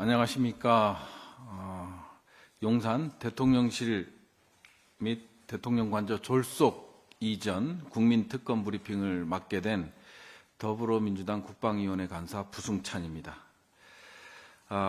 안녕하십니까. 용산 대통령실 및 대통령관저 졸속 이전 국민특검 브리핑을 맡게 된 더불어민주당 국방위원회 간사 부승찬입니다.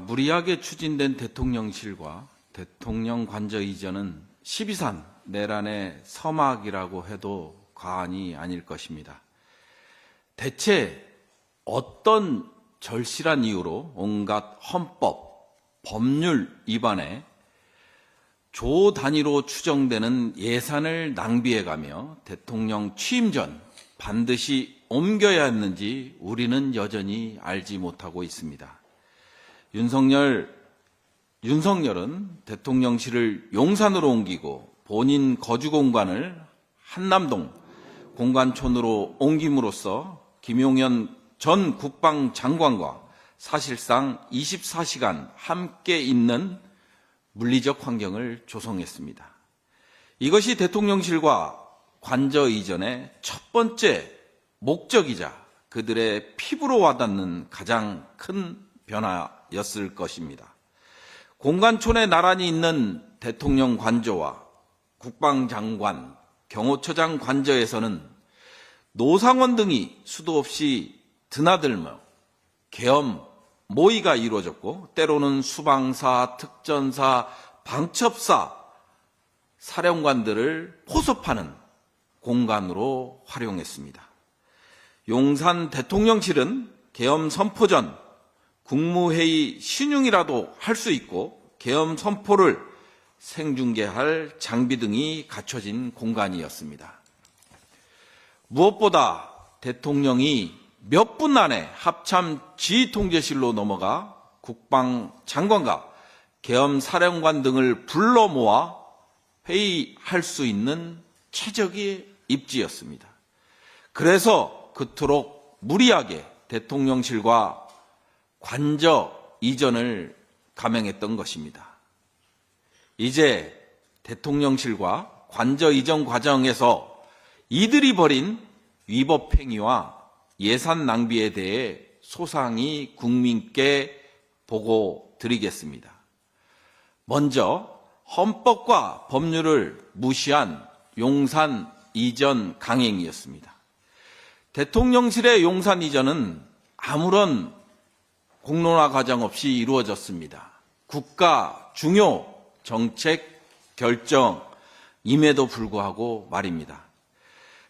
무리하게 추진된 대통령실과 대통령관저 이전은 12산 내란의 서막이라고 해도 과언이 아닐 것입니다. 대체 어떤 절실한 이유로 온갖 헌법, 법률 위반에 조 단위로 추정되는 예산을 낭비해가며 대통령 취임 전 반드시 옮겨야 했는지 우리는 여전히 알지 못하고 있습니다. 윤석열은 대통령실을 용산으로 옮기고 본인 거주 공간을 한남동 공관촌으로 옮김으로써 김용현 전 국방장관과 사실상 24시간 함께 있는 물리적 환경을 조성했습니다. 이것이 대통령실과 관저 이전의 첫 번째 목적이자 그들의 피부로 와닿는 가장 큰 변화였을 것입니다. 공관촌에 나란히 있는 대통령 관저와 국방장관, 경호처장 관저에서는 노상원 등이 수도 없이 드나들며 계엄 모의가 이루어졌고 때로는 수방사, 특전사, 방첩사, 사령관들을 포섭하는 공간으로 활용했습니다. 용산 대통령실은 계엄 선포 전 국무회의 신용이라도 할 수 있고 계엄 선포를 생중계할 장비 등이 갖춰진 공간이었습니다. 무엇보다 대통령이 몇 분 안에 합참 지휘통제실로 넘어가 국방장관과 계엄사령관 등을 불러 모아 회의할 수 있는 최적의 입지였습니다. 그래서 그토록 무리하게 대통령실과 관저 이전을 감행했던 것입니다. 이제 대통령실과 관저 이전 과정에서 이들이 벌인 위법 행위와 예산 낭비에 대해 소상히 국민께 보고 드리겠습니다. 먼저 헌법과 법률을 무시한 용산 이전 강행이었습니다. 대통령실의 용산 이전은 아무런 공론화 과정 없이 이루어졌습니다. 국가 중요 정책 결정임에도 불구하고 말입니다.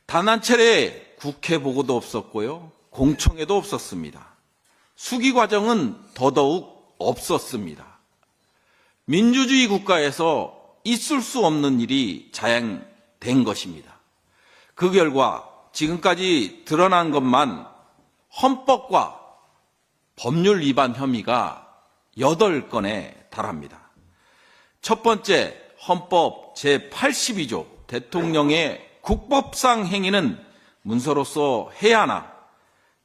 단 한 차례 국회 보고도 없었고요. 공청회도 없었습니다. 수기 과정은 더더욱 없었습니다. 민주주의 국가에서 있을 수 없는 일이 자행된 것입니다. 그 결과 지금까지 드러난 것만 헌법과 법률 위반 혐의가 8건에 달합니다. 첫 번째, 헌법 제82조 대통령의 국법상 행위는 문서로서 해야 하나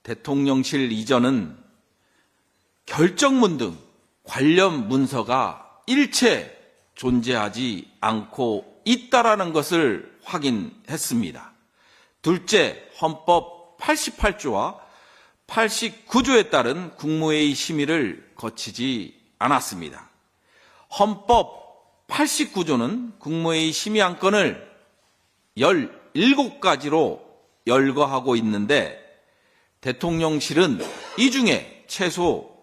대통령실 이전은 결정문 등 관련 문서가 일체 존재하지 않고 있다라는 것을 확인했습니다. 둘째, 헌법 88조와 89조에 따른 국무회의 심의를 거치지 않았습니다. 헌법 89조는 국무회의 심의 안건을 17가지로 열거하고 있는데 대통령실은 이 중에 최소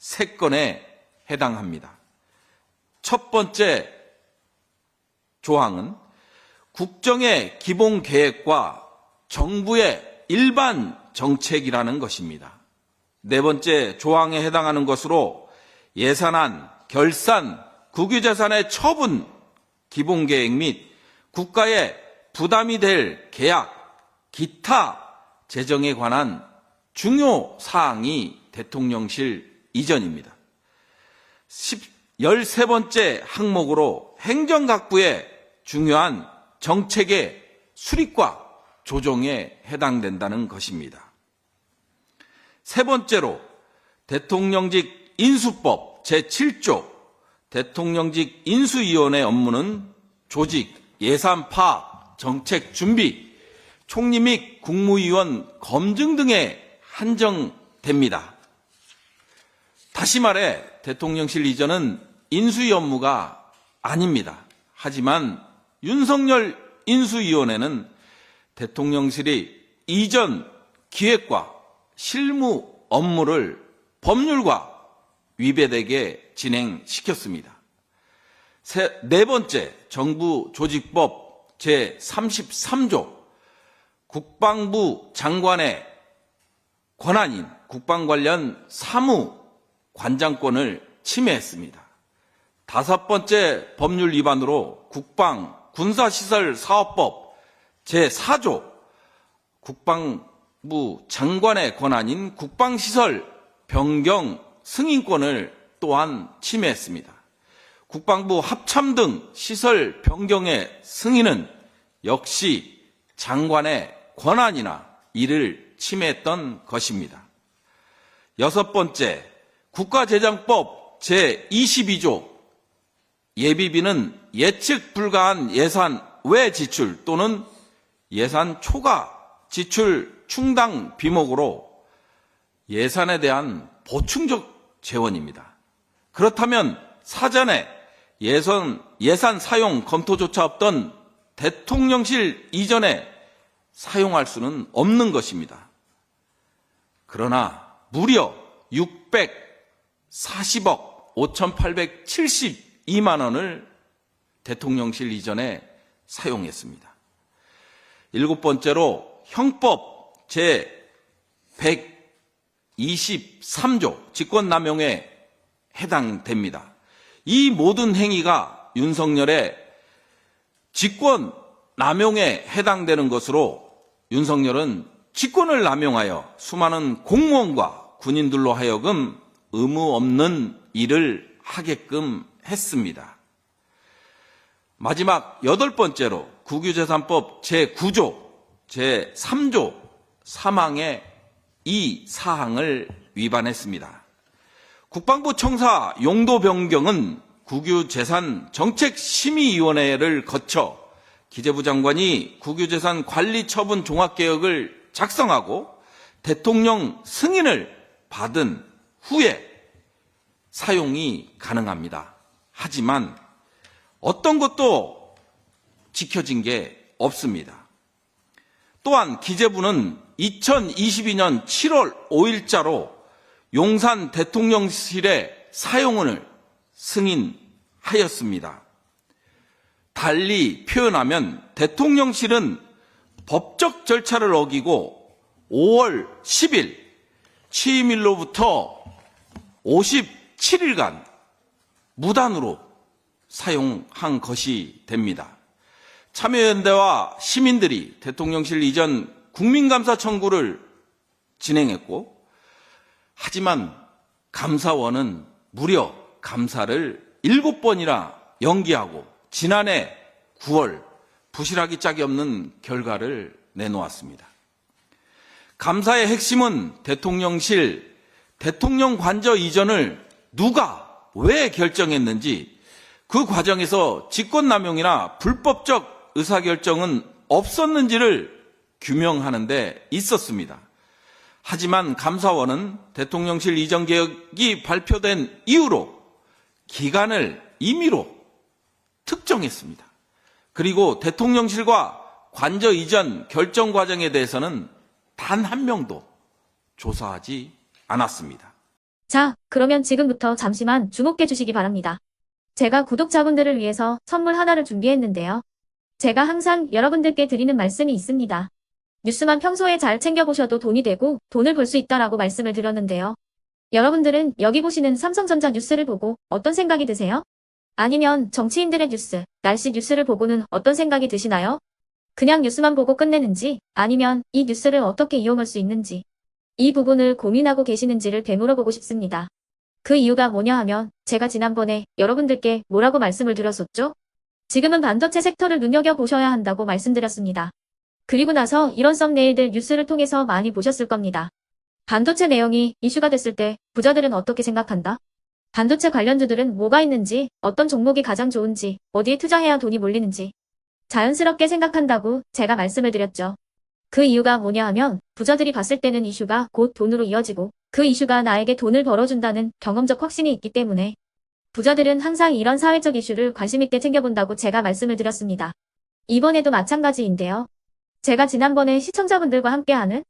3건에 해당합니다. 첫 번째 조항은 국정의 기본 계획과 정부의 일반 정책이라는 것입니다. 네 번째 조항에 해당하는 것으로 예산안, 결산, 국유재산의 처분, 기본 계획 및 국가의 부담이 될 계약, 기타 재정에 관한 중요 사항이 대통령실 이전입니다. 13번째 항목으로 행정각부의 중요한 정책의 수립과 조정에 해당된다는 것입니다. 세 번째로 대통령직 인수법 제7조 대통령직 인수위원회 업무는 조직, 예산 파악, 정책 준비, 총리 및 국무위원 검증 등에 한정됩니다. 다시 말해 대통령실 이전은 인수위 업무가 아닙니다. 하지만 윤석열 인수위원회는 대통령실이 이전 기획과 실무 업무를 법률과 위배되게 진행시켰습니다. 네 번째, 정부 조직법 제33조 국방부 장관의 권한인 국방 관련 사무 관장권을 침해했습니다. 다섯 번째 법률 위반으로 국방 군사시설 사업법 제4조 국방부 장관의 권한인 국방시설 변경 승인권을 또한 침해했습니다. 국방부 합참 등 시설 변경의 승인은 역시 장관의 권한이나 이를 침해했던 것입니다. 여섯 번째, 국가재정법 제22조 예비비는 예측 불가한 예산 외 지출 또는 예산 초과 지출 충당 비목으로 예산에 대한 보충적 재원입니다. 그렇다면 사전에 예산 사용 검토조차 없던 대통령실 이전에 사용할 수는 없는 것입니다. 그러나 무려 640억 5,872만 원을 대통령실 이전에 사용했습니다. 일곱 번째로 형법 제123조 직권남용에 해당됩니다. 이 모든 행위가 윤석열의 직권남용에 해당되는 것으로 윤석열은 직권을 남용하여 수많은 공무원과 군인들로 하여금 의무 없는 일을 하게끔 했습니다. 마지막 여덟 번째로 국유재산법 제9조, 제3조 사망의 이 사항을 위반했습니다. 국방부 청사 용도 변경은 국유재산 정책심의위원회를 거쳐 기재부 장관이 국유재산 관리처분 종합개혁을 작성하고 대통령 승인을 받은 후에 사용이 가능합니다. 하지만 어떤 것도 지켜진 게 없습니다. 또한 기재부는 2022년 7월 5일자로 용산 대통령실의 사용을 승인하였습니다. 달리 표현하면 대통령실은 법적 절차를 어기고 5월 10일 취임일로부터 57일간 무단으로 사용한 것이 됩니다. 참여연대와 시민들이 대통령실 이전 국민감사 청구를 진행했고, 하지만 감사원은 무려 감사를 7번이나 연기하고 지난해 9월 부실하기 짝이 없는 결과를 내놓았습니다. 감사의 핵심은 대통령실 대통령 관저 이전을 누가 왜 결정했는지, 그 과정에서 직권남용이나 불법적 의사결정은 없었는지를 규명하는 데 있었습니다. 하지만 감사원은 대통령실 이전 개혁이 발표된 이후로 기간을 임의로 특정했습니다. 그리고 대통령실과 관저 이전 결정 과정에 대해서는 단 한 명도 조사하지 않았습니다. 자, 그러면 지금부터 잠시만 주목해 주시기 바랍니다. 제가 구독자분들을 위해서 선물 하나를 준비했는데요. 제가 항상 여러분들께 드리는 말씀이 있습니다. 뉴스만 평소에 잘 챙겨보셔도 돈이 되고 돈을 벌 수 있다라고 말씀을 드렸는데요. 여러분들은 여기 보시는 삼성전자 뉴스를 보고 어떤 생각이 드세요? 아니면 정치인들의 뉴스, 날씨 뉴스를 보고는 어떤 생각이 드시나요? 그냥 뉴스만 보고 끝내는지, 아니면 이 뉴스를 어떻게 이용할 수 있는지, 이 부분을 고민하고 계시는지를 되물어보고 싶습니다. 그 이유가 뭐냐 하면 제가 지난번에 여러분들께 뭐라고 말씀을 드렸었죠? 지금은 반도체 섹터를 눈여겨보셔야 한다고 말씀드렸습니다. 그리고 나서 이런 썸네일들 뉴스를 통해서 많이 보셨을 겁니다. 반도체 내용이 이슈가 됐을 때 부자들은 어떻게 생각한다? 반도체 관련주들은 뭐가 있는지, 어떤 종목이 가장 좋은지, 어디에 투자해야 돈이 몰리는지 자연스럽게 생각한다고 제가 말씀을 드렸죠. 그 이유가 뭐냐 하면 부자들이 봤을 때는 이슈가 곧 돈으로 이어지고 그 이슈가 나에게 돈을 벌어준다는 경험적 확신이 있기 때문에 부자들은 항상 이런 사회적 이슈를 관심 있게 챙겨본다고 제가 말씀을 드렸습니다. 이번에도 마찬가지인데요. 제가 지난번에 시청자분들과 함께하는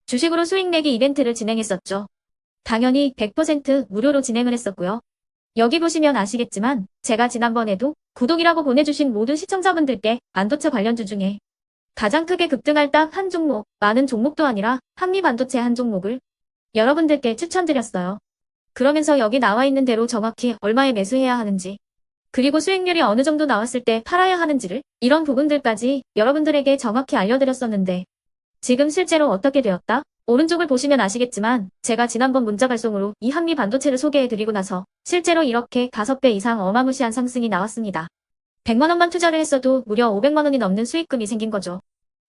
주식으로 수익 내기 이벤트를 진행했었죠. 당연히 100% 무료로 진행을 했었고요. 여기 보시면 아시겠지만 제가 지난번에도 구독이라고 보내주신 모든 시청자분들께 반도체 관련주 중에 가장 크게 급등할 딱 한 종목, 많은 종목도 아니라 한미반도체 한 종목을 여러분들께 추천드렸어요. 그러면서 여기 나와 있는 대로 정확히 얼마에 매수해야 하는지, 그리고 수익률이 어느 정도 나왔을 때 팔아야 하는지를 이런 부분들까지 여러분들에게 정확히 알려드렸었는데 지금 실제로 어떻게 되었다? 오른쪽을 보시면 아시겠지만 제가 지난번 문자 발송으로 이 한미 반도체를 소개해드리고 나서 실제로 이렇게 5배 이상 어마무시한 상승이 나왔습니다. 100만 원만 투자를 했어도 무려 500만 원이 넘는 수익금이 생긴 거죠.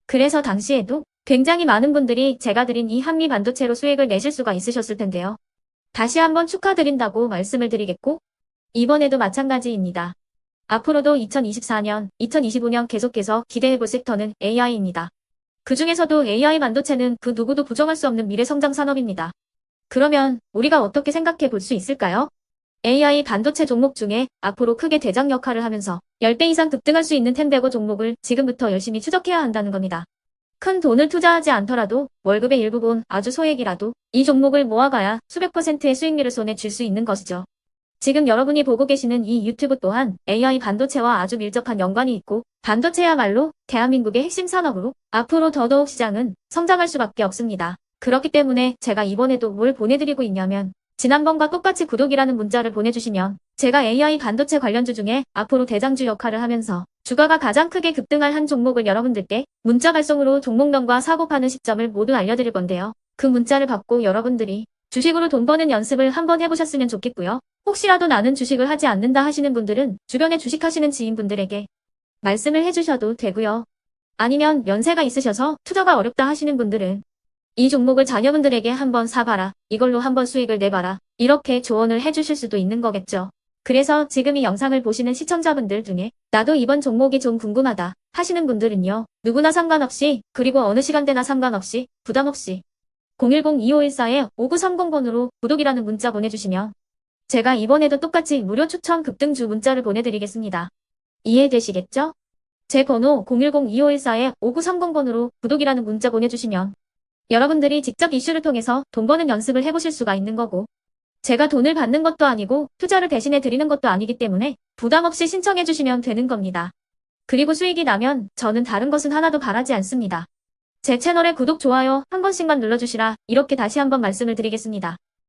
그래서 당시에도 굉장히 많은 분들이 제가 드린 이 한미 반도체로 수익을 내실 수가 있으셨을 텐데요. 다시 한번 축하드린다고 말씀을 드리겠고 이번에도 마찬가지입니다. 앞으로도 2024년, 2025년 계속해서 기대해볼 섹터는 AI입니다. 그 중에서도 AI 반도체는 그 누구도 부정할 수 없는 미래 성장 산업입니다. 그러면 우리가 어떻게 생각해 볼 수 있을까요? AI 반도체 종목 중에 앞으로 크게 대장 역할을 하면서 10배 이상 급등할 수 있는 텐베고 종목을 지금부터 열심히 추적해야 한다는 겁니다. 큰 돈을 투자하지 않더라도 월급의 일부분 아주 소액이라도 이 종목을 모아가야 수백 %의 수익률을 손에 쥘 수 있는 것이죠. 지금 여러분이 보고 계시는 이 유튜브 또한 AI 반도체와 아주 밀접한 연관이 있고 반도체야말로 대한민국의 핵심 산업으로 앞으로 더더욱 시장은 성장할 수밖에 없습니다. 그렇기 때문에 제가 이번에도 뭘 보내드리고 있냐면 지난번과 똑같이 구독이라는 문자를 보내주시면 제가 AI 반도체 관련주 중에 앞으로 대장주 역할을 하면서 주가가 가장 크게 급등할 한 종목을 여러분들께 문자 발송으로 종목명과 사고 파는 시점을 모두 알려드릴 건데요. 그 문자를 받고 여러분들이 주식으로 돈 버는 연습을 한번 해보셨으면 좋겠고요. 혹시라도 나는 주식을 하지 않는다 하시는 분들은 주변에 주식하시는 지인분들에게 말씀을 해주셔도 되고요. 아니면 연세가 있으셔서 투자가 어렵다 하시는 분들은 이 종목을 자녀분들에게 한번 사봐라. 이걸로 한번 수익을 내봐라. 이렇게 조언을 해주실 수도 있는 거겠죠. 그래서 지금 이 영상을 보시는 시청자분들 중에 나도 이번 종목이 좀 궁금하다 하시는 분들은요. 누구나 상관없이 그리고 어느 시간대나 상관없이 부담 없이 010-2514-5930번으로 구독이라는 문자 보내주시면 제가 이번에도 똑같이 무료 추천 급등주 문자를 보내드리겠습니다. 이해되시겠죠? 제 번호 010-2514-5930번으로 구독이라는 문자 보내주시면 여러분들이 직접 이슈를 통해서 돈 버는 연습을 해보실 수가 있는 거고 제가 돈을 받는 것도 아니고 투자를 대신해 드리는 것도 아니기 때문에 부담 없이 신청해 주시면 되는 겁니다. 그리고 수익이 나면 저는 다른 것은 하나도 바라지 않습니다. 제 채널에 구독, 좋아요 한 번씩만 눌러주시라 이렇게 다시 한번 말씀을 드리겠습니다.